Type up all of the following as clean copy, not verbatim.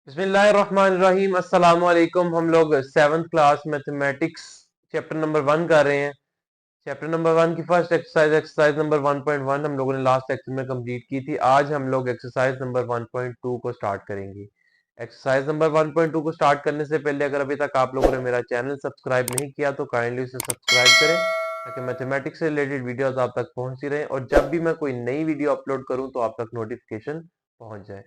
बिस्मिल्लाहिर्रहमानिर्रहीम अस्सलाम वालेकुम। हम लोग 7th class mathematics chapter number 1 कर रहे हैं। चैप्टर नंबर 1 की फर्स्ट एक्सरसाइज नंबर 1.1 हम लोगों ने लास्ट लेक्चर में कंप्लीट की थी। आज हम लोग एक्सरसाइज नंबर 1.2 को स्टार्ट करेंगे। एक्सरसाइज नंबर 1.2 को स्टार्ट करने से पहले अगर अभी तक आप लोगों ने मेरा चैनल सब्सक्राइब नहीं किया तो काइंडली उसे सब्सक्राइब करें ताकि मैथमेटिक्स से रिलेटेड वीडियोस आप तक पहुंचती रहें और जब भी मैं कोई नई वीडियो अपलोड करूं तो आप तक नोटिफिकेशन पहुंच जाए।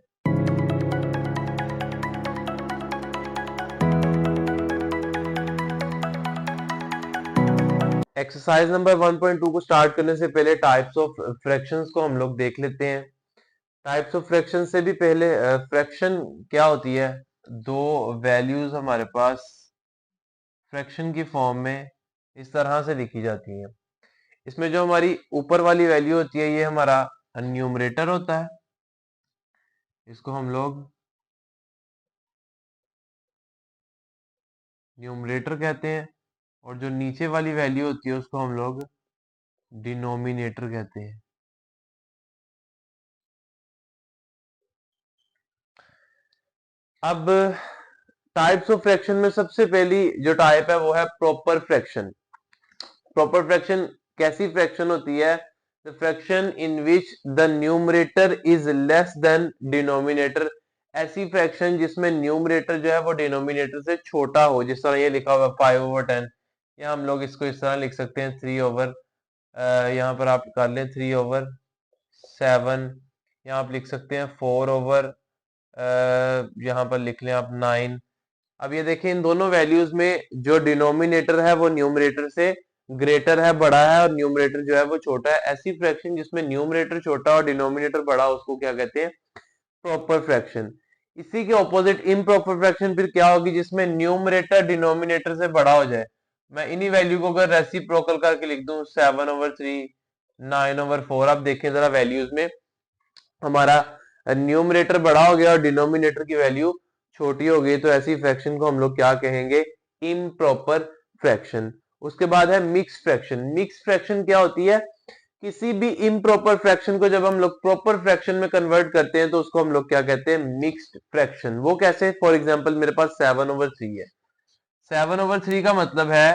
एक्सरसाइज नंबर 1.2 को स्टार्ट करने से पहले टाइप्स ऑफ फ्रैक्शंस को हम लोग देख लेते हैं। टाइप्स ऑफ फ्रैक्शन से भी पहले फ्रैक्शन क्या होती है, दो वैल्यूज हमारे पास फ्रैक्शन की फॉर्म में इस तरह से लिखी जाती हैं। इसमें जो हमारी ऊपर वाली वैल्यू होती है ये हमारा न्यूमरेटर होता है, इसको हम लोग न्यूमरेटर कहते हैं, और जो नीचे वाली वैल्यू होती है उसको हम लोग डिनोमिनेटर कहते हैं। अब टाइप्स ऑफ फ्रैक्शन में सबसे पहली जो टाइप है वो है प्रॉपर फ्रैक्शन। प्रॉपर फ्रैक्शन कैसी फ्रैक्शन होती है? The fraction in which the numerator is less than denominator. ऐसी फ्रैक्शन जिसमें न्यूमरेटर जो है वो डिनोमिनेटर से छोटा हो, जिस तरह ये लिखा हुआ है 5/10, या हम लोग इसको इस तरह लिख सकते हैं 3/, यहाँ पर आप कर लें 3/7, यहाँ आप लिख सकते हैं 4/, यहाँ पर लिख लें आप 9। अब ये देखिए इन दोनों वैल्यूज में जो डिनोमिनेटर है वो न्यूमरेटर से ग्रेटर है, बड़ा है, और न्यूमरेटर जो है वो छोटा है। ऐसी फ्रैक्शन जिसमें न्यूमरेटर छोटा और डिनोमिनेटर बड़ा उसको क्या कहते हैं? Proper fraction. इसी के ऑपोजिट इम्प्रॉपर फ्रैक्शन फिर क्या होगी? जिसमें न्यूमरेटर डिनोमिनेटर से बड़ा हो जाए। मैं इन्हीं वैल्यू को अगर रेसिप्रोकल करके लिख दूं 7/3, 9/4, आप देखें जरा वैल्यूज में हमारा न्यूमरेटर बड़ा हो गया और डिनोमिनेटर की वैल्यू छोटी हो गई, तो ऐसी फ्रैक्शन को हम लोग क्या कहेंगे? Improper fraction. उसके बाद है मिक्स फ्रैक्शन। मिक्स फ्रैक्शन क्या होती है? किसी भी इम्प्रॉपर फ्रैक्शन को जब हम लोग प्रॉपर फ्रैक्शन में कन्वर्ट करते हैं तो उसको हम लोग क्या कहते हैं? Mixed fraction. वो कैसे? फॉर एग्जांपल मेरे पास 7/3 है। 7/3 का मतलब है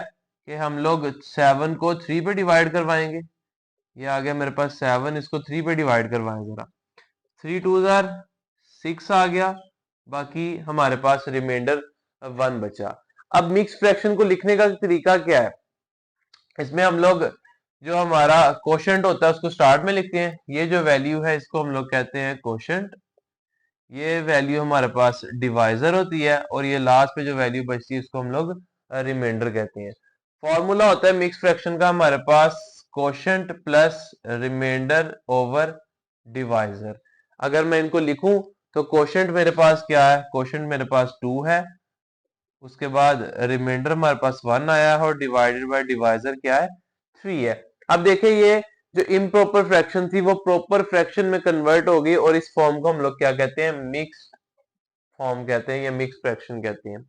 कि हम लोग 7 को 3 पे डिवाइड करवाएंगे। ये आ गया मेरे पास 7, इसको 3 पे डिवाइड करवाएं जरा। 3×2=6 आ गया, बाकी हमारे पास रिमाइंडर 1 बचा। अब मिक्स फ्रैक्शन को लिखने का तरीका क्या है? इसमें हम लोग जो हमारा कोशेंट होता है उसको स्टार्ट में लिखते हैं। ये जो वैल्यू है इसको हम लोग कहते हैं कोशेंट। ये वैल्यू हमारे पास डिवाइजर होती है, और ये लास्ट पे जो वैल्यू बचती है इसको हम लोग रिमाइंडर कहते हैं। फॉर्मूला होता है मिक्स फ्रैक्शन का हमारे पास quotient plus remainder over divisor. अगर मैं इनको लिखूं तो कोशेंट मेरे पास क्या है? कोशेंट मेरे पास 2 है, उसके बाद रिमाइंडर हमारे पास 1 आया है, और डिवाइडेड बाय डिवाइजर क्या है? 3 है। अब देखिए ये जो इम्प्रॉपर फ्रैक्शन थी वो प्रॉपर फ्रैक्शन में कन्वर्ट हो गई, और इस फॉर्म को हम लोग क्या कहते हैं? मिक्स्ड फॉर्म कहते हैं या मिक्स फ्रैक्शन कहते हैं।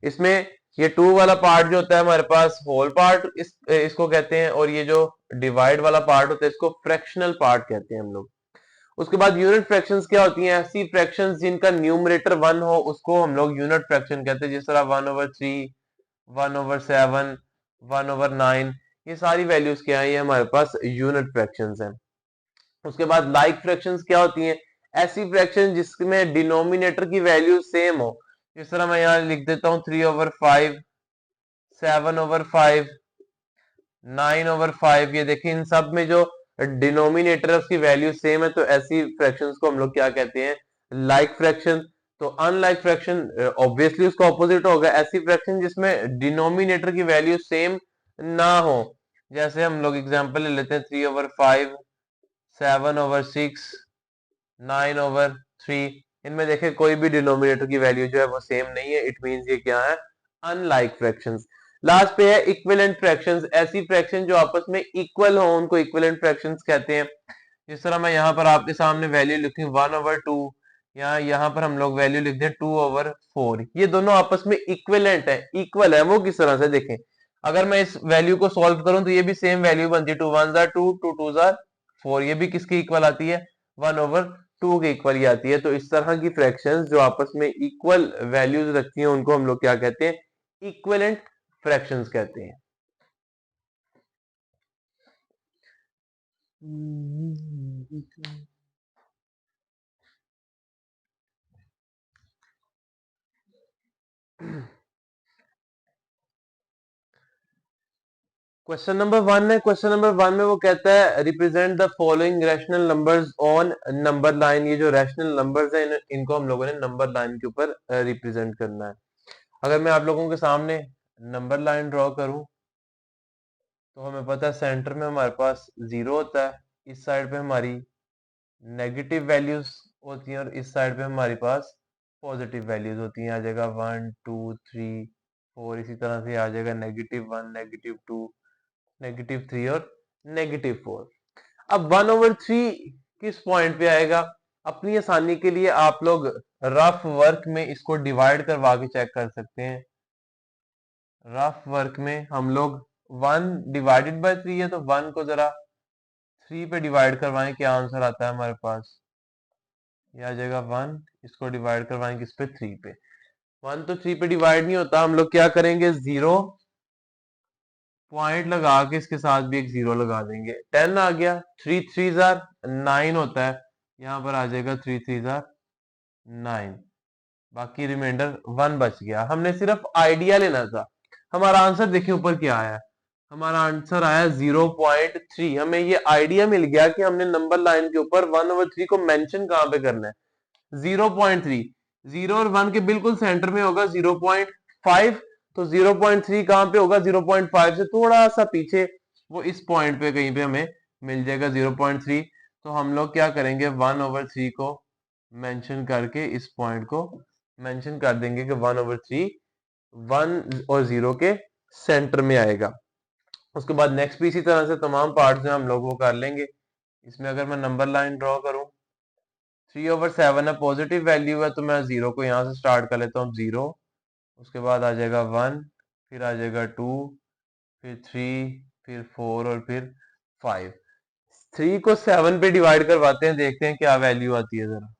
इसमें ये 2 वाला पार्ट जो होता है हमारे पास होल पार्ट इसको कहते हैं, और ये जो डिवाइड वाला पार्ट होता है इसको फ्रैक्शनल पार्ट कहते हैं हम लोग। उसके बाद यूनिट फ्रैक्शंस क्या होती हैं? ऐसी फ्रैक्शंस जिनका न्यूमरेटर 1 हो उसको हम लोग यूनिट फ्रैक्शन कहते हैं, जिस तरह 1/3, 1/7, 1/9। ये सारी वैल्यूज क्या है? ये हमारे पास यूनिट फ्रैक्शंस हैं। उसके बाद लाइक फ्रैक्शंस क्या होती हैं? ऐसी फ्रैक्शन जिसमें डिनोमिनेटर की वैल्यू सेम हो, जिस तरह मैं यहाँ लिख देता हूँ 3/5, 7/5, 9/5। ये देखिए इन सब में जो डिनोमिनेटर है उसकी वैल्यू सेम है, तो ऐसी फ्रैक्शंस को हम लोग क्या कहते हैं? Like fraction. तो अनलाइक फ्रैक्शन ऑब्वियसली उसका ऑपोजिट होगा, ऐसी फ्रैक्शन जिसमें डिनोमिनेटर की वैल्यू सेम ना हो। जैसे हम लोग एग्जांपल ले लेते हैं 3/5, 7/6, 9/3। इनमें देखें कोई भी डिनोमिनेटर की वैल्यू जो है वो सेम नहीं है, इट मींस ये क्या है? Unlike fractions. लास्ट पे है इक्विवेलेंट फ्रैक्शंस। ऐसी फ्रैक्शन जो आपस में इक्वल हो उनको इक्विवेलेंट फ्रैक्शंस कहते हैं। जिस तरह मैं यहाँ पर आपके सामने वैल्यू लिखूं 1/2, या यहाँ पर हम लोग वैल्यू लिख दें 2/4। ये दोनों आपस में इक्विवेलेंट है, इक्वल है। वो किस तरह से देखें? अगर मैं इस वैल्यू को सॉल्व करूं तो ये भी सेम वैल्यू बनती है, 2 1 2, 2 2 4। ये भी किसकी इक्वल आती है? 1/2 2 के इक्वल ही आती है। तो इस तरह की फ्रैक्शंस जो आपस में इक्वल वैल्यूज रखती हैं उनको हम लोग क्या कहते हैं, इक्विवेलेंट फ्रैक्शंस कहते हैं। क्वेश्चन नंबर 1 है। क्वेश्चन नंबर 1 में वो कहता है represent the following rational numbers on number line. ये जो रैशनल नंबर्स हैं इनको हम लोगों ने नंबर लाइन के ऊपर रिप्रेजेंट करना है। अगर मैं आप लोगों के सामने नंबर लाइन ड्रॉ करूं तो हमें पता है सेंटर में हमारे पास 0 होता है, इस साइड पे हमारी नेगेटिव वैल्यूज होती हैं और इस साइड पे हमारे पास पॉजिटिव वैल्यूज होती हैं। आ जाएगा 1 2 3 4, इसी तरह से आ जाएगा -1 -2 -3 और -4। अब 1/3 किस पॉइंट पे आएगा? अपनी आसानी के लिए आप लोग रफ वर्क में इसको डिवाइड करवा के चेक कर सकते हैं। रफ वर्क में हम लोग 1 डिवाइडेड बाय 3 है तो 1 को जरा 3 पे डिवाइड करवाएं, क्या आंसर आता है हमारे पास? ये आ जाएगा 1, इसको डिवाइड करवाएं किस पे? 3 पे। 1 तो 3 पे डिवाइड नहीं होता, हम लोग क्या करेंगे, 0 पॉइंट लगा के इसके साथ भी एक 0 लगा देंगे। 10 आ गया, 3 3 जार 9 होता है, यहाँ पर आ जाएगा 3 3 जार 9, बाकी रिमाइंडर 1 बच गया। हमने सिर्फ आइडिया लेना था। हमारा आंसर देखिए ऊपर क्या आया, हमारा आंसर आया 0.3। हमें ये आइडिया मिल गया कि हमने नंबर लाइन के ऊपर 1/3 को मेंशन कहां पे करना है। 0.3, 0 और 1 के बिल्कुल सेंटर में होगा 0.5, तो 0.3 कहां पे होगा? 0.5 से थोड़ा सा पीछे, वो इस पॉइंट पे कहीं पे हमें मिल जाएगा 0.3। तो हम लोग क्या करेंगे, 1/3 को मेंशन करके इस पॉइंट को मेंशन कर देंगे कि 1/3 1 और 0 के सेंटर में आएगा। उसके बाद नेक्स्ट भी इसी तरह से तमाम पार्ट जो हम लोग वो कर लेंगे। इसमें अगर मैं नंबर लाइन ड्रॉ करूं, 3/7 है, पॉजिटिव वैल्यू है, तो मैं 0 को यहां से स्टार्ट कर लेता हूं, 0, उसके बाद आ जाएगा 1, फिर आ जाएगा 2, फिर 3, फिर 4 और फिर 5। 3 को 7 पे डिवाइड करवाते हैं, देखते हैं क्या वैल्यू आती है। जरा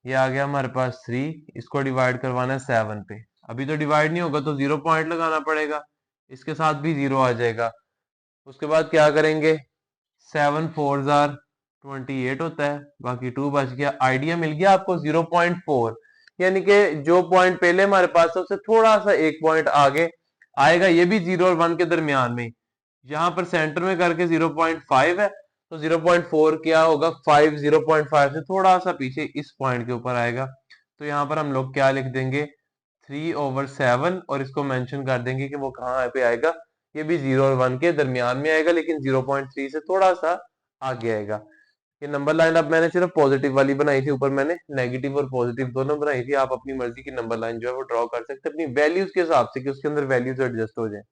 ये आ गया हमारे पास 3, इसको डिवाइड करवाना है 7 पे। अभी तो डिवाइड नहीं होगा तो 0 पॉइंट लगाना पड़ेगा, इसके साथ भी 0 आ जाएगा। उसके बाद क्या करेंगे, 7 4 जार 28 होता है, बाकी 2 बच गया। आइडिया मिल गया आपको 0.4, यानी कि जो पॉइंट पहले हमारे पास है उससे थोड़ा सा एक पॉइंट आगे आएगा, ये भी 0 और 1 के दरमियान में। यहां पर सेंटर में करके 0.5 है, तो 0.4 क्या होगा, 5 0.5 से थोड़ा सा पीछे इस पॉइंट के ऊपर आएगा। तो यहाँ पर हम लोग क्या लिख देंगे, 3/7, और इसको मेंशन कर देंगे कि वो कहाँ पे आएगा, ये भी 0 और 1 के दरमियान में आएगा, लेकिन 0.3 से थोड़ा सा आगे आएगा। ये नंबर लाइन अब मैंने सिर्फ पॉजिटिव वाली बनाई थी, ऊपर मैंने नेगेटिव और पॉजिटिव दोनों बनाई थी। आप अपनी मर्जी की नंबर लाइन जो है वो ड्रॉ कर सकते हैं अपनी वैल्यूज के हिसाब से कि उसके अंदर वैल्यूज एडजस्ट हो जाए।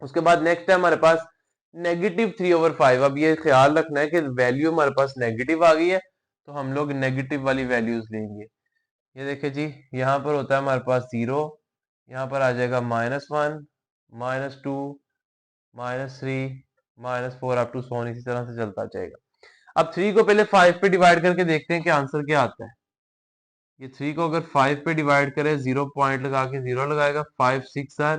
उसके बाद नेक्स्ट है हमारे पास -3/5। अब ये ख्याल रखना है कि वैल्यू हमारे पास नेगेटिव आ गई है तो हम लोग नेगेटिव वाली वैल्यूज लेंगे। ये देखिए जी, यहाँ पर होता है हमारे पास 0, यहाँ पर आ जाएगा -1 -2 -3 -4 अप टू सोन, इसी तरह से चलता जाएगा। अब 3 को पहले 5 पे डिवाइड करके देखते हैं कि आंसर क्या आता है। ये 3 को अगर 5 पे डिवाइड करें, 0 पॉइंट लगा के 0 लगाएगा, 5 6 आर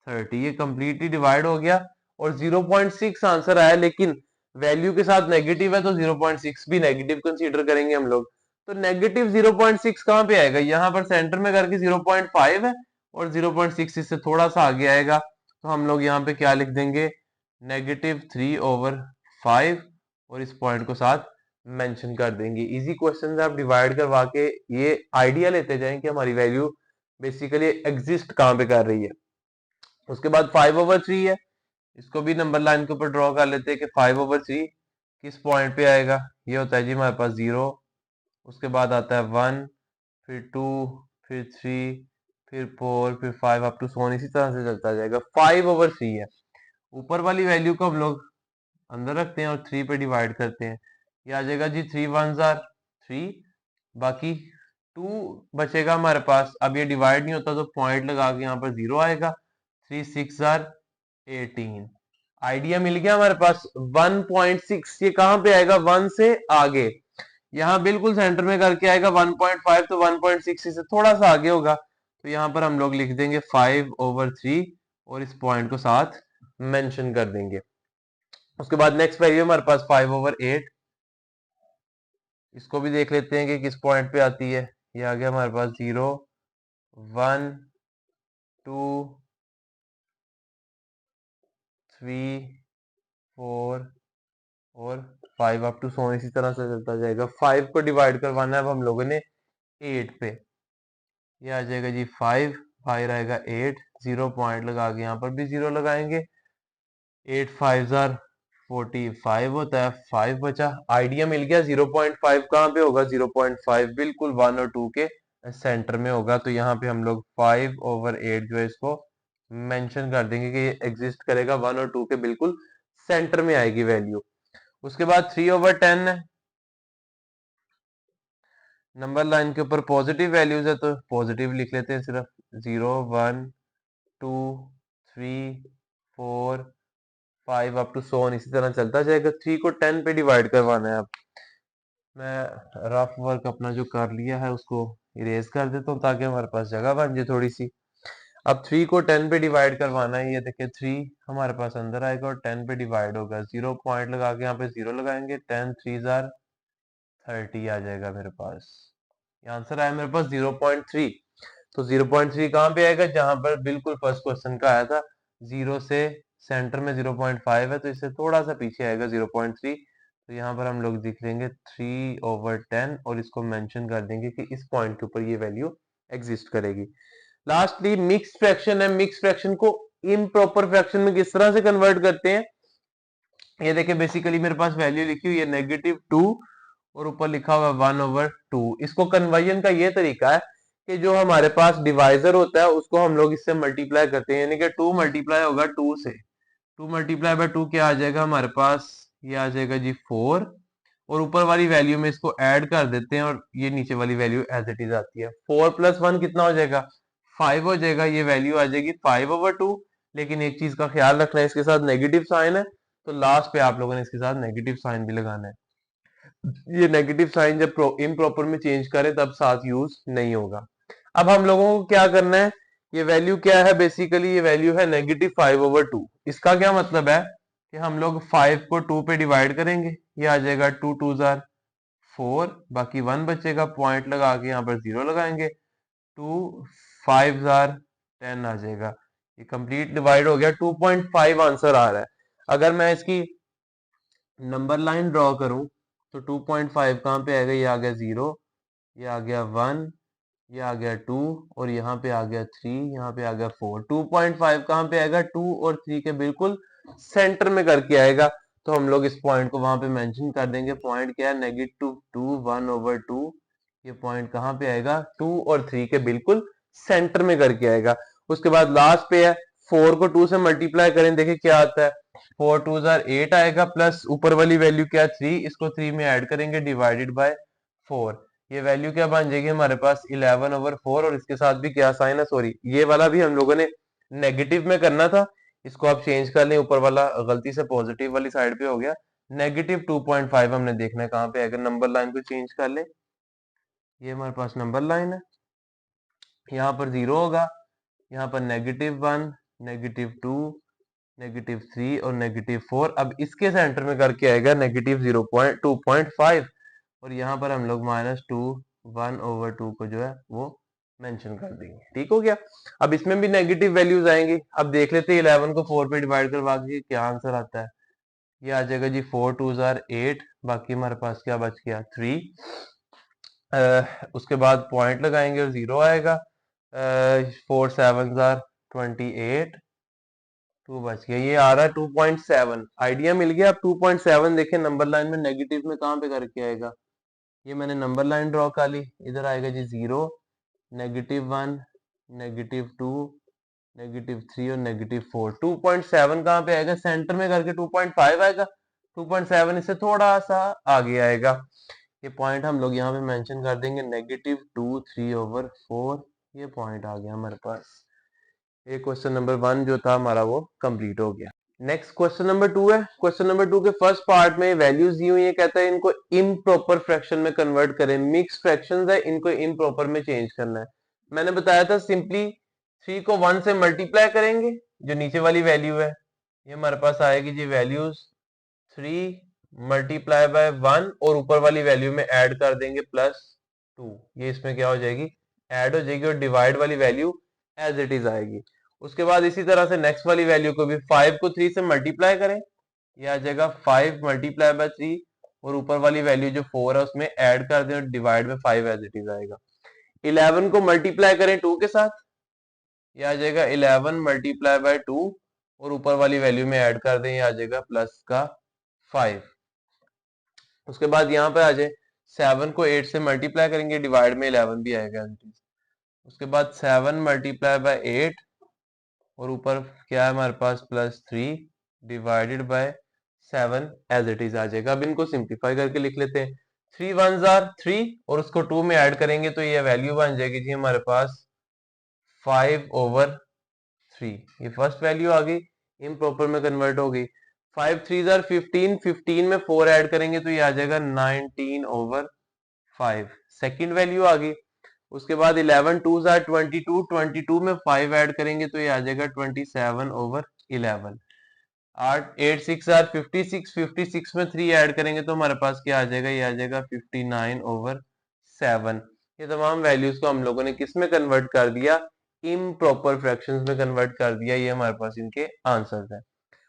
30, ये कंप्लीटली डिवाइड हो गया और 0.6 आंसर आया, लेकिन वैल्यू के साथ नेगेटिव है तो 0.6 भी नेगेटिव कंसीडर करेंगे हम लोग। तो नेगेटिव 0.6 कहां पे आएगा, यहां पर सेंटर में करके 0.5 है और 0.6 इससे थोड़ा सा आगे आएगा, तो हम लोग यहाँ पे क्या लिख देंगे, -3/5, और इस पॉइंट को साथ मेंशन कर देंगे। इजी क्वेश्चन आप डिवाइड करवा के ये आइडिया लेते जाएं कि हमारी वैल्यू बेसिकली एग्जिस्ट कहां पे कर रही है। उसके बाद 5/3 है, इसको भी नंबर लाइन के ऊपर ड्रॉ कर लेते हैं कि 5/3 किस पॉइंट पे आएगा। ये होता है जी हमारे पास 0, उसके बाद आता है 1, फिर 2, फिर 3, फिर 4, फिर 5 अप टू सोन, इसी तरह से चलता जाएगा। 5/3 है, ऊपर वाली वैल्यू को हम लोग अंदर रखते हैं और 3 पे डिवाइड करते हैं। ये आ जाएगा जी 3 1 जार 3, बाकी 2 बचेगा हमारे पास। अब ये डिवाइड नहीं होता तो पॉइंट लगा के यहाँ पर 0 आएगा, 3 6 जार 18। आइडिया मिल गया हमारे पास। 1.6 ये कहां पे आएगा, 1 से आगे, यहाँ बिल्कुल सेंटर में करके आएगा 1.5, तो 1.6 से थोड़ा सा आगे होगा, तो यहाँ पर हम लोग लिख देंगे 5/3 और इस पॉइंट को साथ मेंशन कर देंगे। उसके बाद नेक्स्ट वैल्यू हमारे पास 5/8, इसको भी देख लेते हैं कि किस पॉइंट पे आती है। ये आ गया हमारे पास 0, 1, 2, 3, 4 और 5 अप टू सो इसी तरह से चलता जाएगा। 5 को डिवाइड करवाना है अब हम लोगों ने 8 पे। ये आ जाएगा जी 5, बाहर आएगा 8, 0 पॉइंट लगा के यहाँ पर भी 0 लगाएंगे। 8 5 जार 45 होता है, 5 बचा। आइडिया मिल गया। 0.5 कहाँ पे होगा? 0.5 बिल्कुल 1 और 2 के सेंटर में होगा, तो यहाँ पे हम लोग 5/8 जो है इसको मेंशन कर देंगे कि ये एग्जिस्ट करेगा 1 और 2 के बिल्कुल सेंटर में आएगी वैल्यू। उसके बाद 3/10 है, नंबर लाइन के ऊपर पॉजिटिव वैल्यूज है तो पॉजिटिव लिख लेते हैं सिर्फ। 0, 1, 2, 3, 4, 5 अप टू सो ऑन इसी तरह चलता जाएगा। 3 को 10 पे डिवाइड करवाना है। अब मैं रफ वर्क अपना जो कर लिया है उसको इरेज कर देता हूँ ताकि हमारे पास जगह बन जाए थोड़ी सी। अब 3 को 10 पे डिवाइड करवाना है। ये देखिए 3 हमारे पास अंदर आएगा और 10 पे डिवाइड होगा। 0 पॉइंट लगा के यहाँ पे 0 लगाएंगे। 10 3 जार 30 आ जाएगा मेरे पास। ये आंसर आया मेरे पास 0.3। तो 0.3 कहाँ पे आएगा? जहां पर बिल्कुल फर्स्ट क्वेश्चन का आया था। 0 से सेंटर में 0.5 है तो इससे थोड़ा सा पीछे आएगा 0.3। तो यहाँ पर हम लोग लिख लेंगे 3/10 और इसको मेंशन कर देंगे कि इस पॉइंट के ऊपर ये वैल्यू एग्जिस्ट करेगी। लास्टली मिक्स फ्रैक्शन है। मिक्स फ्रैक्शन को इम्प्रॉपर फ्रैक्शन में किस तरह से कन्वर्ट करते हैं? ये देखिए बेसिकली मेरे पास वैल्यू लिखी हुई है -2 और ऊपर लिखा हुआ 1/2। इसको कन्वर्जन का ये तरीका है कि जो हमारे पास डिवाइजर होता है उसको हम लोग इससे मल्टीप्लाई करते हैं, यानी कि 2 मल्टीप्लाई होगा 2 से। 2 मल्टीप्लाई बाय 2 क्या आ जाएगा हमारे पास? ये आ जाएगा जी 4 और ऊपर वाली वैल्यू में इसको ऐड कर देते हैं और ये नीचे वाली वैल्यू एज इट इज आती है। 4 + 1 कितना हो जाएगा? 5 हो जाएगा। ये वैल्यू आ जाएगी 5/2। लेकिन एक चीज का ख्याल रखना है, इसके साथ नेगेटिव साइन है तो लास्ट पे आप लोगों ने इसके साथ नेगेटिव साइन भी लगाना है। ये नेगेटिव साइन जब इम्प्रॉपर में चेंज करें तब साथ यूज नहीं होगा। अब हम लोगों को क्या करना है? ये वैल्यू क्या है? बेसिकली ये वैल्यू है -5/2। इसका क्या मतलब है कि हम लोग 5 को 2 पे डिवाइड करेंगे। ये आ जाएगा 2 2 जार 4, बाकी 1 बचेगा। पॉइंट लगा के यहाँ पर 0 लगाएंगे। 2 5 जार 10 आ जाएगा। ये कंप्लीट डिवाइड हो गया। 2.5 आंसर आ रहा है। अगर मैं इसकी नंबर लाइन ड्रॉ करूं तो 2.5 कहाँ पे आएगा? ये आ गया 0, ये आ गया 1, ये आ गया 2 और यहाँ पे आ गया 3, यहाँ पे आ गया 4। 2.5 कहाँ पे आएगा? 2 और 3 के बिल्कुल सेंटर में करके आएगा। तो हम लोग इस पॉइंट को वहां पे मेंशन कर देंगे। पॉइंट क्या है? -2 1/2। ये पॉइंट कहाँ पे आएगा? 2 और 3 के बिल्कुल सेंटर में करके आएगा। उसके बाद लास्ट पे है 4 को 2 से मल्टीप्लाई करें, देखिए क्या आता है। 4 2 जार 8 आएगा प्लस ऊपर वाली वैल्यू क्या? 3, इसको 3 में ऐड करेंगे डिवाइडेड बाय 4। ये वैल्यू क्या बन जाएगी हमारे पास? 11/4 और इसके साथ भी क्या साइन है? सॉरी, ये वाला भी हम लोगों ने नेगेटिव में करना था, इसको आप चेंज कर लें। ऊपर वाला गलती से पॉजिटिव वाली साइड पे हो गया। -2.5 हमने देखना है कहाँ पे आएगा। नंबर लाइन को चेंज कर ले। ये हमारे पास नंबर लाइन है, यहाँ पर 0 होगा, यहाँ पर -1, -2, -3 और -4। अब इसके सेंटर में करके आएगा -2.5 और यहाँ पर हम लोग -2 1/2 को जो है वो मेंशन कर देंगे। ठीक हो गया। अब इसमें भी नेगेटिव वैल्यूज आएंगी। अब देख लेते हैं 11 को 4 पे डिवाइड करवा के क्या आंसर आता है। ये आ जाएगा जी 4 2 जार 8, बाकी हमारे पास क्या बच गया? 3। उसके बाद पॉइंट लगाएंगे और 0 आएगा। 4 7 जार 28, 2 बच गया। ये आ रहा है 2.7। आइडिया मिल गया। अब 2.7 देखें नंबर लाइन में नेगेटिव में कहाँ पे करके आएगा? ये मैंने नंबर लाइन ड्रॉ कर ली। इधर आएगा जी 0, -1, -2, -3 और -4। 2.7 कहाँ पे आएगा? सेंटर में करके 2.5 आएगा। 2.7 इससे थोड़ा सा आगे आएगा। ये पॉइंट हम लोग यहाँ पे मेंशन कर देंगे -2 3/4। ये पॉइंट आ गया हमारे पास। ये क्वेश्चन नंबर 1 जो था हमारा वो कंप्लीट हो गया। नेक्स्ट क्वेश्चन नंबर 2 है। क्वेश्चन नंबर 2 के फर्स्ट पार्ट में वैल्यूज दी हुई है, कहता है इनको इम्प्रॉपर फ्रैक्शन में कन्वर्ट करें। मिक्स फ्रैक्शंस है, इनको इम्प्रॉपर में चेंज करना है। मैंने बताया था सिंपली 3 को 1 से मल्टीप्लाई करेंगे, जो नीचे वाली वैल्यू है ये हमारे पास आएगी जी वैल्यूज 3 मल्टीप्लाई बाय 1 और ऊपर वाली वैल्यू में ऐड कर देंगे +2। ये इसमें क्या हो जाएगी, ऐड हो जाएगी और डिवाइड वाली वैल्यू एज इट इज आएगी। उसके बाद इसी तरह से नेक्स्ट वाली वैल्यू को भी 5 को 3 से मल्टीप्लाई करें, ये आ जाएगा 5 मल्टीप्लाई बाय 3 और ऊपर वाली वैल्यू जो 4 है उसमें ऐड कर दें और डिवाइड में 5 एज इट इज आएगा। 11 को मल्टीप्लाई करें 2 के साथ, ये आ जाएगा 11 मल्टीप्लाई बाय 2 और ऊपर वाली वैल्यू में ऐड कर दें, ये आ जाएगा +5। उसके बाद यहाँ पे आ जाए 7 को 8 से मल्टीप्लाई करेंगे, डिवाइड में 11 भी आएगा। उसके बाद 7 मल्टीप्लाई बाय 8 और ऊपर क्या है हमारे पास +3 divided by 7 as it is आ जाएगा। अब इनको सिंप्लीफाई करके लिख लेते हैं। 3 1s are 3 और उसको 2 में ऐड करेंगे तो ये वैल्यू बन जाएगी जी हमारे पास 5/3। ये फर्स्ट वैल्यू आ गई, इम्प्रॉपर में कन्वर्ट हो गई। 5 3s are 15, 15 में 4 ऐड करेंगे तो ये आ जाएगा 19/5, सेकंड वैल्यू आ गई। उसके बाद 11 2s are 22, 22 में 5 ऐड करेंगे तो ये आ जाएगा 27/11। 8 6 are 56, 56 में 3 ऐड करेंगे तो हमारे पास क्या आ जाएगा, ये आ जाएगा 59/7। ये तमाम वैल्यूज को हम लोगों ने किस में कन्वर्ट कर दिया, इम्प्रॉपर फ्रैक्शंस में कन्वर्ट कर दिया। ये हमारे पास इनके आंसर्स हैं।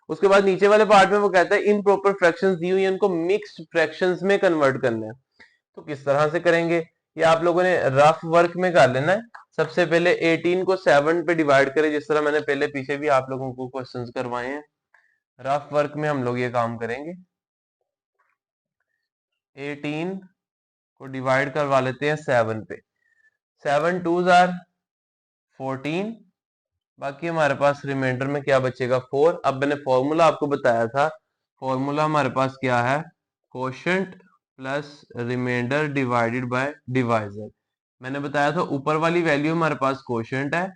उसके बाद नीचे वाले पार्ट में वो कहता है इम्प्रॉपर फ्रैक्शंस दी हुई है, उनको मिक्स्ड फ्रैक्शंस में कन्वर्ट करना है। तो किस तरह से करेंगे, ये आप लोगों ने रफ वर्क में कर लेना है। सबसे पहले 18 को 7 पे डिवाइड करें, जिस तरह मैंने पहले पीछे भी आप लोगों को क्वेश्चंस करवाए हैं। रफ वर्क में हम लोग ये काम करेंगे। 18 को डिवाइड करवा लेते हैं 7 पे। 7 2s are 14, बाकी हमारे पास रिमाइंडर में क्या बचेगा 4। अब मैंने फॉर्मूला आपको बताया था, फॉर्मूला हमारे पास क्या है, quotient plus remainder divided by divisor. मैंने बताया था ऊपर वाली वैल्यू हमारे पास कोशेंट है,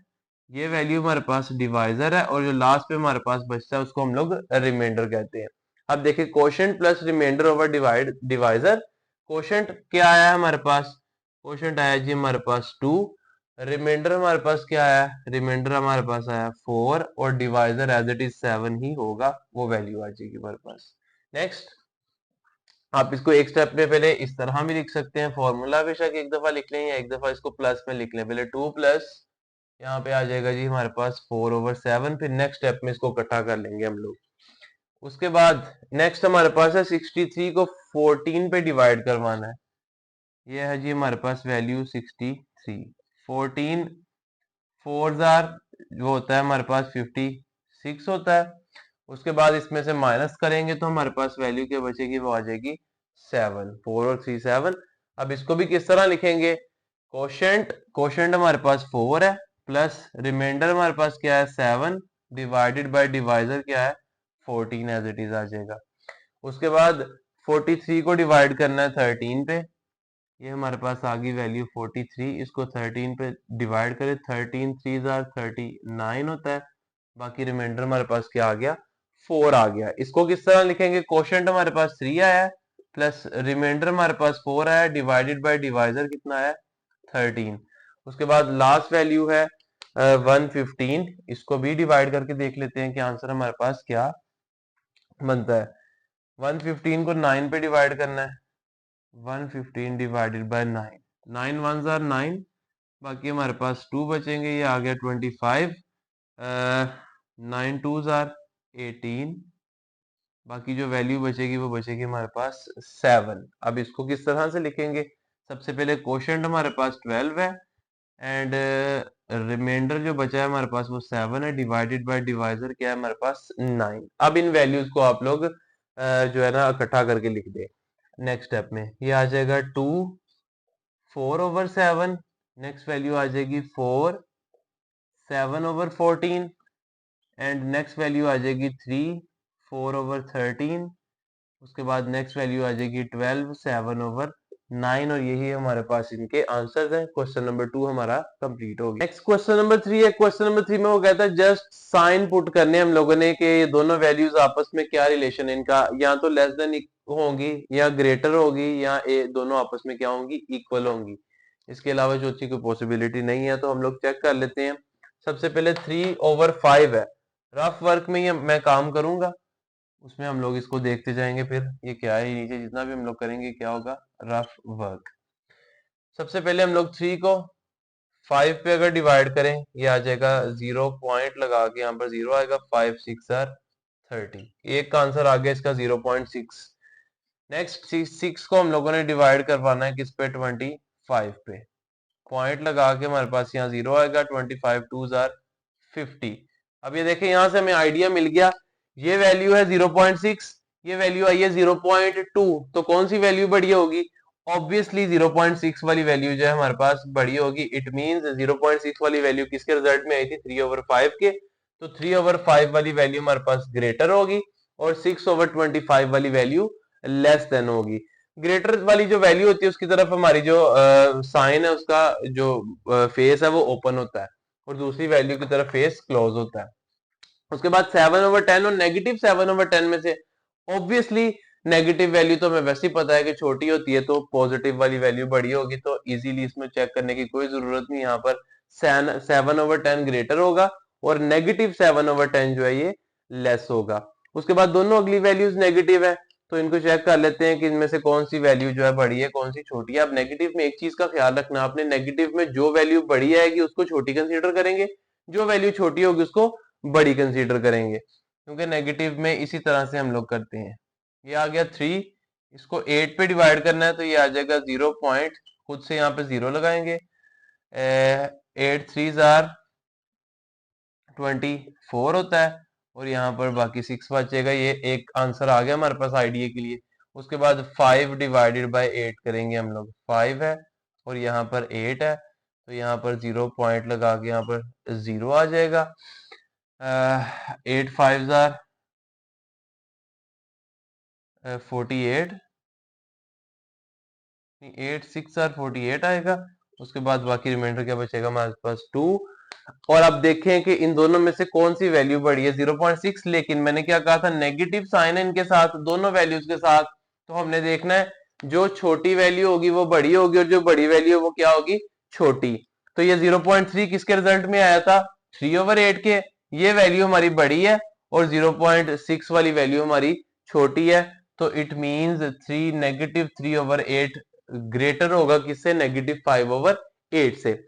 ये वैल्यू हमारे पास डिवाइजर है और जो लास्ट पे हमारे पास बचता है उसको हम लोग रिमाइंडर कहते हैं। अब देखिए quotient plus remainder over divisor. Quotient क्या आया है हमारे पास, कोशेंट आया जी हमारे पास 2, रिमाइंडर हमारे पास क्या आया, रिमाइंडर हमारे पास आया 4 और डिवाइजर एज इट इज 7 ही होगा, वो वैल्यू आ जाएगी हमारे पास। नेक्स्ट आप इसको एक स्टेप में पहले इस तरह भी लिख सकते हैं, फॉर्मूला बेशक एक दफा लिख लें या एक दफा इसको प्लस में लिख लें। पहले 2 प्लस यहाँ पे आ जाएगा जी हमारे पास 4/7, फिर नेक्स्ट स्टेप में इसको इकट्ठा कर लेंगे हम लोग। उसके बाद नेक्स्ट हमारे पास है 63 को 14 पे डिवाइड करवाना है, ये है जी हमारे पास वैल्यू 63। 14 4s are वो होता है हमारे पास 56 होता है। उसके बाद इसमें से माइनस करेंगे तो हमारे पास वैल्यू क्या बचेगी, वो आ जाएगी 7। 4 और 3 7। अब इसको भी किस तरह लिखेंगे, कोशेंट, कोशेंट हमारे पास 4 है प्लस रिमाइंडर हमारे पास क्या है 7 डिवाइडेड बाय डिवाइजर क्या है 14 एज इट इज आ जाएगा। उसके बाद 43 को डिवाइड करना है 13 पे, ये हमारे पास आ गई वैल्यू 43। इसको 13 पे डिवाइड करें, 13 3s are 39 होता है, बाकी रिमाइंडर हमारे पास क्या आ गया 4 आ गया। इसको किस तरह लिखेंगे, कोशेंट हमारे पास 3 आया है प्लस रिमाइंडर हमारे पास 4 आया डिवाइडेड बाय डिवाइजर कितना है 13। उसके बाद लास्ट वैल्यू है 115, इसको भी डिवाइड करके देख लेते हैं कि आंसर हमारे पास क्या बनता है। 115 को 9 पे डिवाइड करना है, 115 डिवाइडेड बाय 9, 9 1s are 9, बाकी हमारे पास 2 बचेंगे, ये आ गया 25। 9 2s are 18, बाकी जो वैल्यू बचेगी वो बचेगी हमारे पास 7। अब इसको किस तरह से लिखेंगे, सबसे पहले कोशेंट हमारे पास 12 है एंड रिमाइंडर जो बचा है हमारे पास वो 7 है डिवाइडेड बाय डिवाइजर क्या है हमारे पास 9। अब इन वैल्यूज को आप लोग जो है ना इकट्ठा करके लिख दे। नेक्स्ट स्टेप में ये आ जाएगा 2 4/7, नेक्स्ट वैल्यू आ जाएगी 4 7/14 एंड नेक्स्ट वैल्यू आ जाएगी 3 4/13। उसके बाद नेक्स्ट वैल्यू आ जाएगी 12 7/13। 9 और यही हमारे पास इनके आंसर्स हैं। क्वेश्चन नंबर 2 हमारा कंप्लीट हो गया। नेक्स्ट क्वेश्चन नंबर 3 है। क्वेश्चन नंबर 3 में वो कहता है जस्ट साइन पुट करने हम लोगों ने कि ये दोनों वैल्यूज आपस में क्या रिलेशन है इनका, या तो लेस देन होंगी या ग्रेटर होगी या ये दोनों आपस में क्या होंगी, इक्वल होंगी। इसके अलावा चौथी कोई पॉसिबिलिटी नहीं है, तो हम लोग चेक कर लेते हैं। सबसे पहले 3/5 है। रफ वर्क में ये मैं काम करूंगा, उसमें हम लोग इसको देखते जाएंगे। फिर ये क्या है, नीचे जितना भी हम लोग करेंगे क्या होगा, रफ वर्क। सबसे पहले हम लोग 3 को 5 पे अगर डिवाइड करें, ये आ जाएगा 0 पॉइंट लगा के, यहाँ पर 0 आएगा। 5 6 आर 30, एक का आंसर आ गया इसका 0.6। नेक्स्ट 6 को हम लोगों ने डिवाइड करवाना है किस पे, 25 पे। पॉइंट लगा के हमारे पास यहाँ 0 आएगा। 25 2 आर 50। अब ये देखें, यहां से हमें आइडिया मिल गया। ये वैल्यू है 0.6, ये वैल्यू आई है 0.2, तो कौन सी वैल्यू बड़ी होगी? ऑब्वियसली 0.6 वाली वैल्यू जो है हमारे पास बड़ी होगी। इट मींस 0.6 वाली वैल्यू किसके रिजल्ट में आई थी, 3/5 के। तो 3/5 वाली वैल्यू हमारे पास ग्रेटर होगी और 6/25 वाली वैल्यू लेस देन होगी। ग्रेटर वाली जो वैल्यू होती है उसकी तरफ हमारी जो साइन है उसका जो फेस है वो ओपन होता है, और दूसरी वैल्यू की तरफ फेस क्लोज होता है। उसके बाद 7/10 और -7/10 में से ऑब्वियसली नेगेटिव वैल्यू तो हमें वैसे ही पता है कि छोटी होती है, तो पॉजिटिव वाली वैल्यू बड़ी होगी। तो इजीली इसमें चेक करने की कोई जरूरत नहीं, यहाँ पर 7/10 ग्रेटर होगा और -7/10 जो है ये लेस होगा। उसके बाद दोनों अगली वैल्यूज नेगेटिव है, तो इनको चेक कर लेते हैं कि इनमें से कौन सी वैल्यू जो है बड़ी है, कौन सी छोटी है। अब नेगेटिव में एक चीज का ख्याल रखना आपने, नेगेटिव में जो वैल्यू बड़ी आएगी उसको छोटी कंसीडर करेंगे, जो वैल्यू छोटी होगी उसको बड़ी कंसीडर करेंगे, क्योंकि नेगेटिव में इसी तरह से हम लोग करते हैं। ये आ गया 3, इसको 8 पे डिवाइड करना है तो ये आ जाएगा 0 पॉइंट, खुद से यहाँ पे 0 लगाएंगे। 8 3 आर 24 होता है, और यहाँ पर बाकी 6 बचेगा। ये एक आंसर आ गया हमारे पास आईडिया के लिए। उसके बाद 5 डिवाइडेड बाय 8 करेंगे हम लोग, 5 है और यहाँ पर 8 है, तो यहाँ पर 0 पॉइंट लगा के यहाँ पर 0 आ जाएगा। 8 5 आर 48, 8 6 आर 48 आएगा। उसके बाद बाकी रिमाइंडर क्या बचेगा हमारे पास, 2। और अब देखें कि इन दोनों में से कौन सी वैल्यू बड़ी है, 0.6। लेकिन मैंने क्या कहा था, नेगेटिव साइन है इनके साथ, दोनों वैल्यूज के साथ, तो हमने देखना है जो छोटी वैल्यू होगी वो बड़ी होगी और जो बड़ी वैल्यू है वो क्या होगी, छोटी। तो ये 0.3 किसके रिजल्ट में आया था, 3/8 के। ये वैल्यू हमारी बड़ी है और 0.6 वाली वैल्यू हमारी छोटी है, तो इट मींस -3/8 ग्रेटर होगा किससे, -5/8 से।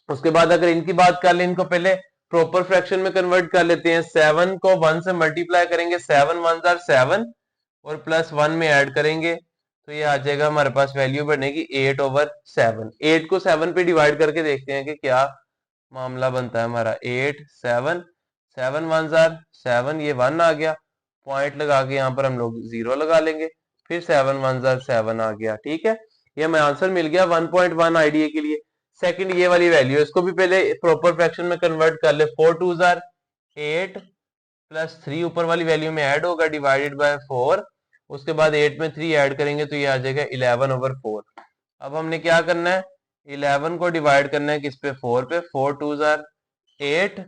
उसके बाद अगर इनकी बात कर लें, इनको पहले प्रॉपर फ्रैक्शन में कन्वर्ट कर लेते हैं। 7 को 1 से मल्टीप्लाई करेंगे, 7 1 आर 7, और +1 में ऐड करेंगे तो ये आ जाएगा हमारे पास वैल्यू बनेगी 8/7। 8 को 7 पे डिवाइड करके देखते हैं कि क्या मामला बनता है हमारा। 8 7 7 1 आर 7, ये 1 आ गया। पॉइंट लगा के यहाँ पर हम लोग 0 लगा लेंगे, फिर 7 1 आर 7 आ गया। ठीक है, ये हमें आंसर मिल गया 1.1 आईडीए के लिए। सेकंड ये वाली वैल्यू, इसको भी पहले प्रॉपर फ्रैक्शन में कन्वर्ट कर ले। 4 2 आर 8 +3 ऊपर वाली वैल्यू में ऐड होगा, डिवाइडेड बाय 4। उसके बाद 8 में 3 ऐड करेंगे तो ये आ जाएगा 11/4। अब हमने क्या करना है, 11 को डिवाइड करना है किस पे, 4 पे। 4 2 आर 8,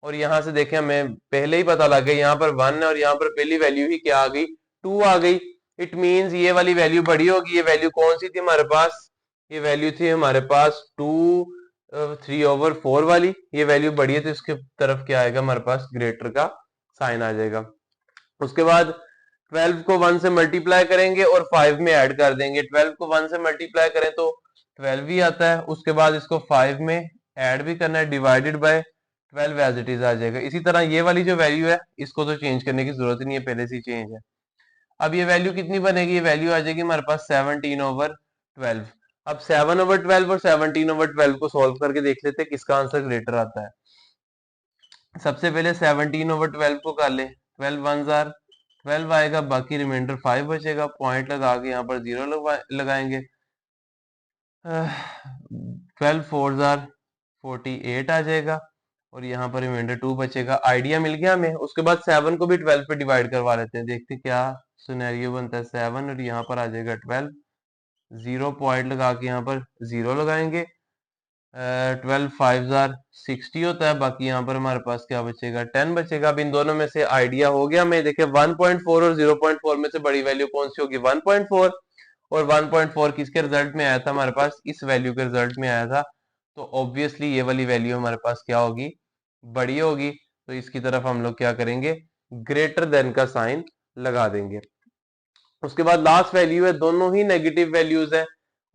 और यहां से देखें हमें पहले ही पता लग गया, यहाँ पर 1 है और यहाँ पर पहली वैल्यू ही क्या आ गई, 2 आ गई। इट मींस ये वाली वैल्यू बड़ी होगी। ये वैल्यू कौन सी थी हमारे पास, ये वैल्यू थी हमारे पास 3/4 वाली। ये वैल्यू बड़ी है तो इसके तरफ क्या आएगा हमारे पास, ग्रेटर का साइन आ जाएगा। उसके बाद 12 को 1 से मल्टीप्लाई करेंगे और 5 में ऐड कर देंगे। 12 को 1 से मल्टीप्लाई करें तो 12 ही आता है। उसके बाद इसको 5 में ऐड भी करना है, divided by 12 as it is आ जाएगा। इसी तरह ये वाली जो वैल्यू है इसको तो चेंज करने की जरूरत ही नहीं है, पहले से ही चेंज है। अब ये वैल्यू कितनी बनेगी, ये वैल्यू आ जाएगी हमारे पास 17/12। अब 7/12 और 17/12 को सॉल्व करके देख लेते हैं किसका आंसर ग्रेटर आता है। सबसे पहले 17/12 को कर ले, 12 1 आर 12 आएगा, बाकी रिमाइंडर 5 बचेगा। पॉइंट लगा के यहाँ पर 0 लगाएंगे। 12 4 आर 48 आ जाएगा, और यहाँ पर रिमाइंडर 2 बचेगा। आइडिया मिल गया हमें। उसके बाद 7 को भी 12 पे डिवाइड करवा लेते हैं, देखते क्या सिनेरियो बनता है। 7 और यहाँ पर आ जाएगा 12, 0 पॉइंट लगा के यहाँ पर 0 लगाएंगे। 12 5 जार 60 होता है, बाकी यहाँ पर हमारे पास क्या बचेगा, 10 बचेगा। अब इन दोनों में से आइडिया हो गया हमें। देखिए 1.4 और 0.4 में से बड़ी वैल्यू कौन सी होगी, 1.4, और 1.4 किसके रिजल्ट में आया था, हमारे पास इस वैल्यू के रिजल्ट में आया था। तो ऑब्वियसली ये वाली वैल्यू हमारे पास क्या होगी, बड़ी होगी। तो इसकी तरफ हम लोग क्या करेंगे, ग्रेटर देन का साइन लगा देंगे। उसके बाद लास्ट वैल्यू है, दोनों ही नेगेटिव वैल्यूज है।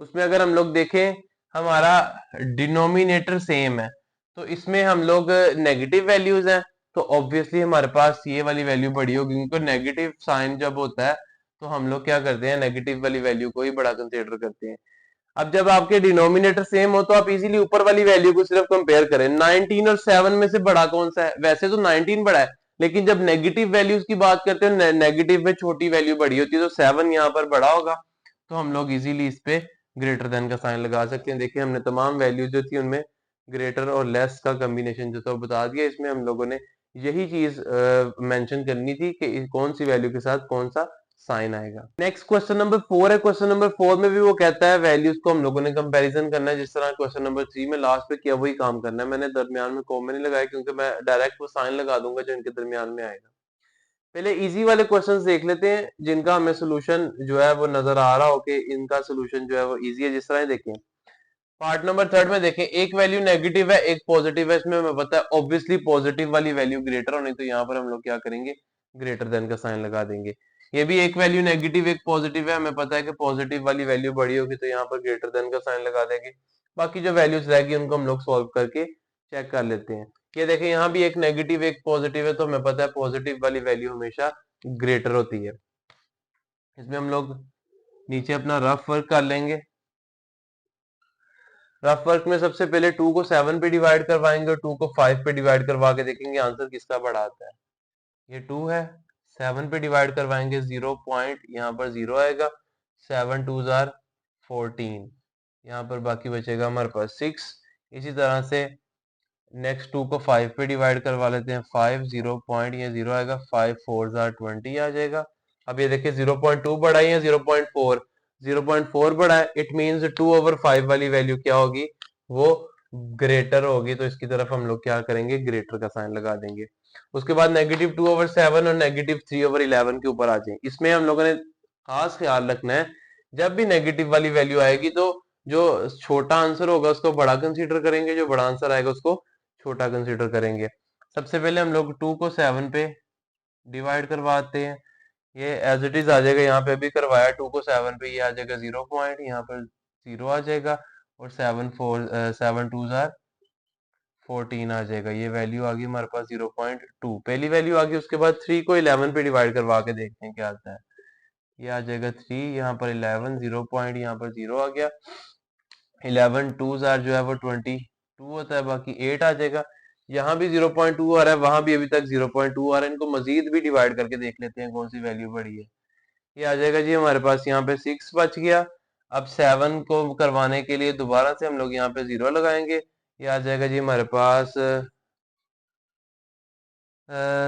उसमें अगर हम लोग देखें हमारा डिनोमिनेटर सेम है, तो इसमें हम लोग नेगेटिव वैल्यूज हैं, तो ऑब्वियसली हमारे पास ये वाली वैल्यू बड़ी होगी, क्योंकि नेगेटिव साइन जब होता है तो हम लोग क्या करते हैं, नेगेटिव वाली वैल्यू को ही बड़ा कंसीडर करते हैं। अब जब आपके डिनोमिनेटर सेम हो तो आप इजीली ऊपर वाली वैल्यू को सिर्फ कंपेयर करें, 19 और 7 में से बड़ा कौन सा है, वैसे तो 19 बड़ा है, लेकिन जब नेगेटिव वैल्यूज की बात करते हैं, नेगेटिव में छोटी वैल्यू बड़ी होती है, तो 7 यहाँ पर बड़ा होगा। तो हम लोग इजीली इस पे ग्रेटर देन का साइन लगा सकते हैं। देखिए हमने तमाम वैल्यूज जो थी उनमें ग्रेटर और लेस का कॉम्बिनेशन जो था वो बता दिया। इसमें हम लोगों ने यही चीज मेंशन करनी थी कि कौन सी वैल्यू के साथ कौन सा साइन आएगा। नेक्स्ट क्वेश्चन नंबर 4 है। क्वेश्चन नंबर 4 में भी वो कहता है वैल्यूज को हम लोगों ने कंपैरिजन करना है, जिस तरह क्वेश्चन नंबर 3 में लास्ट पे किया वही काम करना है। मैंने दरमियान में कॉमा नहीं लगाया, क्योंकि मैं डायरेक्ट वो साइन लगा दूंगा जो इनके दरमियान में आएगा। पहले इजी वाले क्वेश्चंस देख लेते हैं, जिनका हमें सोल्यूशन जो है वो नजर आ रहा हो कि इनका सोल्यूशन जो है वो इजी है। जिस तरह देखें पार्ट नंबर 3 में देखें, एक वैल्यू नेगेटिव है एक पॉजिटिव है, इसमें हमें पता है ऑब्वियसली पॉजिटिव वाली वैल्यू ग्रेटर होनी, तो यहाँ पर हम लोग क्या करेंगे, ग्रेटर देन का साइन लगा देंगे। ये भी एक वैल्यू नेगेटिव एक पॉजिटिव है, हमें पता है कि पॉजिटिव वाली वैल्यू बड़ी होगी, तो यहाँ पर ग्रेटर देन का साइन लगा देंगे। बाकी जो वैल्यूज रहेगी उनको हम लोग सॉल्व करके चेक कर लेते हैं। ये देखें यहाँ भी एक नेगेटिव एक पॉजिटिव है, तो हमें पता है पॉजिटिव वाली वैल्यू हमेशा ग्रेटर होती है। इसमें हम लोग नीचे अपना रफ वर्क कर लेंगे। रफ वर्क में सबसे पहले 2 को 7 पे डिवाइड करवाएंगे और 2 को 5 पे डिवाइड करवा के देखेंगे आंसर किसका बड़ा आता है। ये 2 है, 7 पे डिवाइड करवाएंगे 0 पॉइंट यहाँ पर 0 आएगा, 7 2 जार 14, यहाँ पर बाकी बचेगा हमारे पास 6। इसी तरह से नेक्स्ट 2 को 5 पे डिवाइड करवा लेते हैं, 5 0 पॉइंट ये 0 आएगा, 5 4 जार 20 आ जाएगा। अब ये देखिए 0.2 बड़ा है या 0.4, 0.4 बड़ा है, इट मींस 2/5 वाली वैल्यू क्या होगी, वो ग्रेटर होगी। तो इसकी तरफ हम लोग क्या करेंगे, ग्रेटर का साइन लगा देंगे। उसके बाद नेगेटिव 2/7 और नेगेटिव 3/11 के ऊपर आ जाए। इसमें हम लोगों ने खास ख्याल रखना है, जब भी नेगेटिव वाली वैल्यू आएगी तो जो छोटा आंसर होगा उसको बड़ा कंसीडर करेंगे, जो बड़ा आंसर आएगा उसको छोटा कंसीडर करेंगे। सबसे पहले हम लोग 2 को 7 पे डिवाइड करवाते हैं, ये एज इट इज आ जाएगा, यहाँ पे भी करवाया 2 को 7 पे, ये आ जाएगा 0 पॉइंट, यहाँ पर 0 आ जाएगा, और 7 2 जार 14 आ जाएगा। ये वैल्यू आ गई हमारे पास 0.2, पहली वैल्यू आ गई। उसके बाद 3 को 11 पे डिवाइड करवा के देखते हैं क्या आता है। ये आ जाएगा 3, यहाँ पर 11, 0 पॉइंट यहाँ पर 0 आ गया, 11 2 जार जो है वो 22 होता है, बाकी 8 आ जाएगा। यहाँ भी 0.2 आ रहा है, वहां भी अभी तक 0.2 आ रहा है। इनको मजीद भी डिवाइड करके देख लेते हैं कौन सी वैल्यू बड़ी है। ये आ जाएगा जी हमारे पास यहाँ पे 6 बच गया। अब 7 को करवाने के लिए दोबारा से हम लोग यहाँ पे 0 लगाएंगे, ये आ जाएगा जी हमारे पास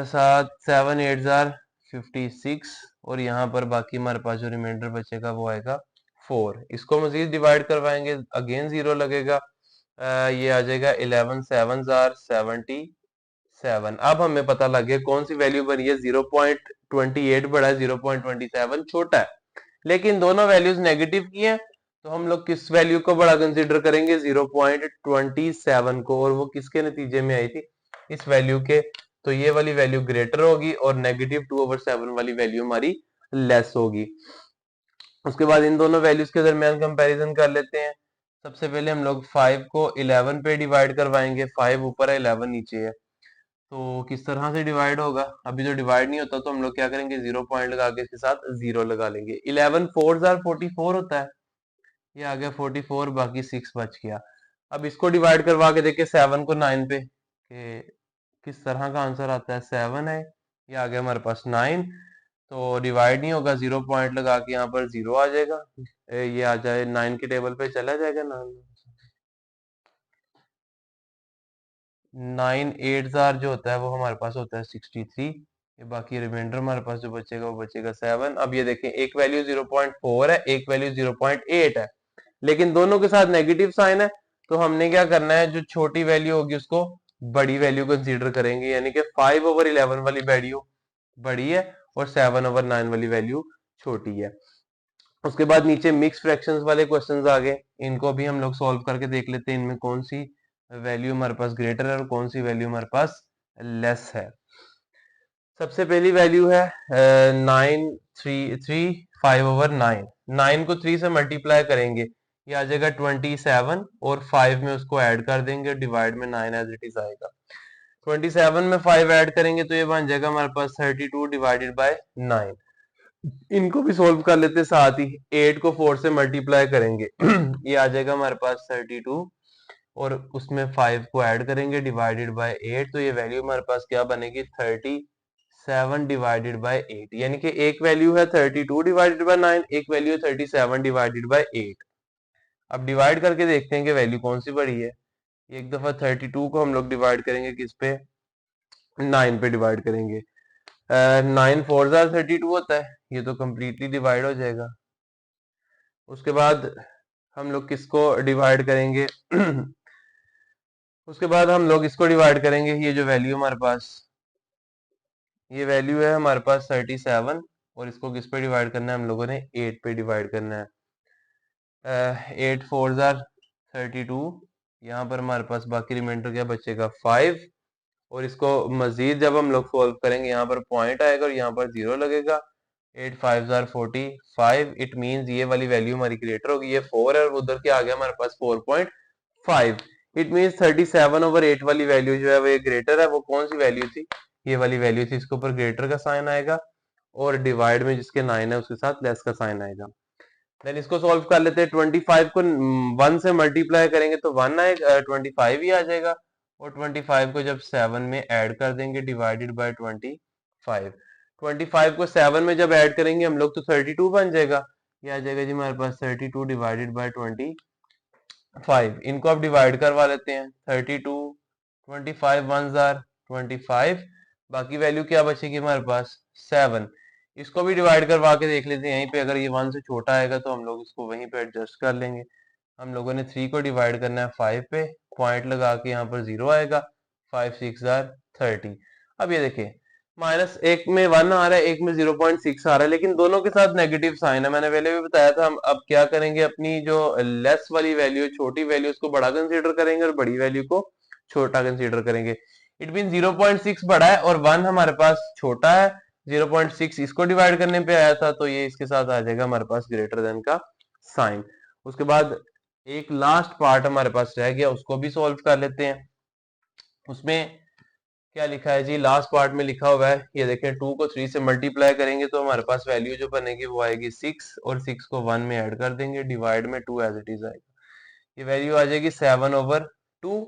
7 7 8 जार 56, और यहाँ पर बाकी हमारे पास जो रिमाइंडर बचेगा वो आएगा 4। इसको मजीद डिवाइड करवाएंगे, अगेन 0 लगेगा, ये आ जाएगा 11 7 जार 77। अब हमें पता लग गया कौन सी वैल्यू बनी है, 0.28 बड़ा है, 0.27 छोटा है, लेकिन दोनों वैल्यूज नेगेटिव की हैं, तो हम लोग किस वैल्यू को बड़ा कंसीडर करेंगे, 0.27 को, और वो किसके नतीजे में आई थी, इस वैल्यू के। तो ये वाली वैल्यू ग्रेटर होगी और नेगेटिव 2/7 वाली वैल्यू हमारी लेस होगी। उसके बाद इन दोनों वैल्यूज के दरमियान कंपैरिजन कर लेते हैं। सबसे पहले हम लोग 5 को 11 पे डिवाइड करवाएंगे, 5 ऊपर है 11 नीचे है, तो किस तरह से डिवाइड होगा, अभी तो डिवाइड नहीं होता, तो हम लोग क्या करेंगे, 0 पॉइंट लगा के इसके साथ 0 लगा लेंगे। 11 4 जार 44 होता है, ये आ गया 44, बाकी 6 बच गया। अब इसको डिवाइड करवा के देखिए 7 को 9 पे कि किस तरह का आंसर आता है, 7 है, ये आ गया हमारे पास 9। तो डिवाइड नहीं होगा, 0 पॉइंट लगा के यहाँ पर 0 आ जाएगा, ये आ जाए 9 के टेबल पे चला जाएगा। 9 8 जार जो होता है वो हमारे पास होता है 63, ये बाकी रिमाइंडर हमारे पास जो बचेगा वो बचेगा 7। अब ये देखें एक वैल्यू 0.4 है, एक वैल्यू 0.8 है, लेकिन दोनों के साथ नेगेटिव साइन है। तो हमने क्या करना है, जो छोटी वैल्यू होगी उसको बड़ी वैल्यू कंसीडर करेंगे, यानी कि 5/11 वाली वैल्यू बड़ी है और 7/9 वाली वैल्यू छोटी है। उसके बाद नीचे मिक्स फ्रैक्शंस वाले क्वेश्चंस आ गए, इनको भी हम लोग सॉल्व करके देख लेते हैं, इनमें कौन सी वैल्यू हमारे पास ग्रेटर है और कौन सी वैल्यू हमारे पास लेस है। सबसे पहली वैल्यू है 9 9 को 3 से मल्टीप्लाई करेंगे, ये आ जाएगा 27 और 5 में उसको ऐड कर देंगे, डिवाइड में 9 एज इट इज आएगा। 27 में 5 ऐड करेंगे तो ये बन जाएगा हमारे पास 32 डिवाइडेड बाय 9। इनको भी सोल्व कर लेते साथ ही, 8 को 4 से मल्टीप्लाई करेंगे ये आ जाएगा हमारे पास 32 और उसमें 5 को ऐड करेंगे डिवाइडेड बाय 8, तो ये वैल्यू हमारे पास क्या बनेगी 37 डिवाइडेड बाय 8, यानी कि एक वैल्यू है 32 डिवाइडेड बाय 9, एक वैल्यू है 37 डिवाइडेड बाय 8। अब डिवाइड करके देखते हैं कि वैल्यू कौन सी बड़ी है। एक दफा 32 को हम लोग डिवाइड करेंगे किस पे, 9 पे डिवाइड करेंगे। 9 4 जार 32 होता है, ये तो कंप्लीटली डिवाइड हो जाएगा। उसके बाद हम लोग किसको डिवाइड करेंगे उसके बाद हम लोग इसको डिवाइड करेंगे, ये जो वैल्यू हमारे पास, ये वैल्यू है हमारे पास 37 और इसको किस पे डिवाइड करना है हम लोगों ने 8 पे डिवाइड करना है। 8 4 जार 32, यहाँ पर हमारे पास बाकी रिमाइंडर क्या बचेगा 5, और इसको मजीद जब हम लोग सोल्व करेंगे यहाँ पर पॉइंट आएगा और यहाँ पर 0 लगेगा। 8 5 जार 45, इट मींस ये वाली वैल्यू हमारी ग्रेटर होगी, ये 4 है और उधर क्या आ गया हमारे पास 4.5। इट मींस 37/8 वाली वैल्यू जो है वो ग्रेटर है। वो कौन सी वैल्यू थी, ये वाली वैल्यू थी, इसके ऊपर ग्रेटर का साइन आएगा और डिवाइड में जिसके 9 है उसके साथ लेस का साइन आएगा। देन इसको सॉल्व कर लेते हैं, 25 को 1 से मल्टीप्लाई करेंगे तो 1 आएगा, 25 ही आ जाएगा, और 25 को जब 7 में ऐड कर देंगे डिवाइडेड बाय 25, 25 को 7 में जब ऐड करेंगे हम लोग तो 32 बन जाएगा। ये आ जाएगा जी हमारे पास 32 डिवाइडेड बाय 25। इनको अब डिवाइड करवा लेते हैं, 32 25 1 जार 25, बाकी वैल्यू क्या बचेगी हमारे पास 7। इसको भी डिवाइड करवा के देख लेते हैं, यहीं पे अगर ये 1 से छोटा आएगा तो हम लोग इसको वहीं पे एडजस्ट कर लेंगे। हम लोगों ने 3 को डिवाइड करना है 5 पे, पॉइंट लगा के यहाँ पर 0 आएगा, 5 6 जार 30। अब ये देखिए माइनस एक में 1 आ रहा है, एक में 0.6 आ रहा है, लेकिन दोनों के साथ नेगेटिव साइन है। मैंने पहले भी बताया था, हम अब क्या करेंगे, अपनी जो लेस वाली वैल्यू, छोटी वैल्यू, उसको बड़ा कंसीडर करेंगे और बड़ी वैल्यू को छोटा कंसीडर करेंगे। इट मीन 0.6 बड़ा है और 1 हमारे पास छोटा है। 0.6 इसको डिवाइड करने पे आया था तो ये इसके साथ आ जाएगा हमारे पास ग्रेटर देन का साइन। उसके बाद एक लास्ट पार्ट हमारे पास रह गया, उसको भी सॉल्व कर लेते हैं। उसमें क्या लिखा है जी, लास्ट पार्ट में लिखा हुआ है, ये देखें 2 को 3 से मल्टीप्लाई करेंगे तो हमारे पास वैल्यू जो बनेगी वो आएगी 6, और 6 को 1 में ऐड कर देंगे, डिवाइड में 2 एज इट इज आएगा, ये वैल्यू आ जाएगी 7/2।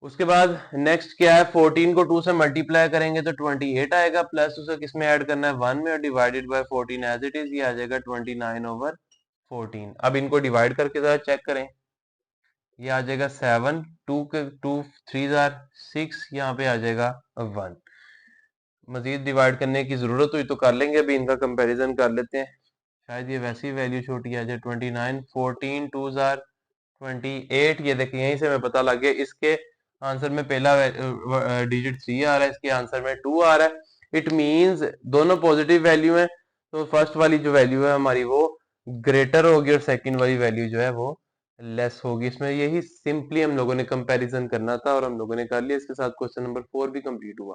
उसके बाद नेक्स्ट क्या है, 14 को 2 से मल्टीप्लाई करेंगे तो 28 आएगा, प्लस उसे किस में ऐड करना है 1 में, और divided by 14 as it is, ये आ जाएगा 29/14। अब इनको डिवाइड करके जरा चेक करें, ये आ जाएगा 7, 2 3 जार 6, यहाँ पे आ जाएगा 1। मजीद डिवाइड करने की जरूरत हुई तो कर लेंगे, अभी इनका कंपैरिजन कर लेते हैं, शायद ये वैसी वैल्यू छोटी आ जाए। 29 14 2 जार 28, ये देखिए यहीं से मैं पता लग गया, इसके आंसर में पहला डिजिट 3 आ रहा है, इसके आंसर में 2 आ रहा है। इट मींस दोनों पॉजिटिव वैल्यू है, तो फर्स्ट वाली जो वैल्यू है हमारी वो ग्रेटर होगी और सेकंड वाली वैल्यू जो है वो लेस होगी। इसमें यही सिंपली हम लोगों ने कंपैरिजन करना था और हम लोगों ने कर लिया। इसके साथ क्वेश्चन नंबर 4 भी कंप्लीट हुआ।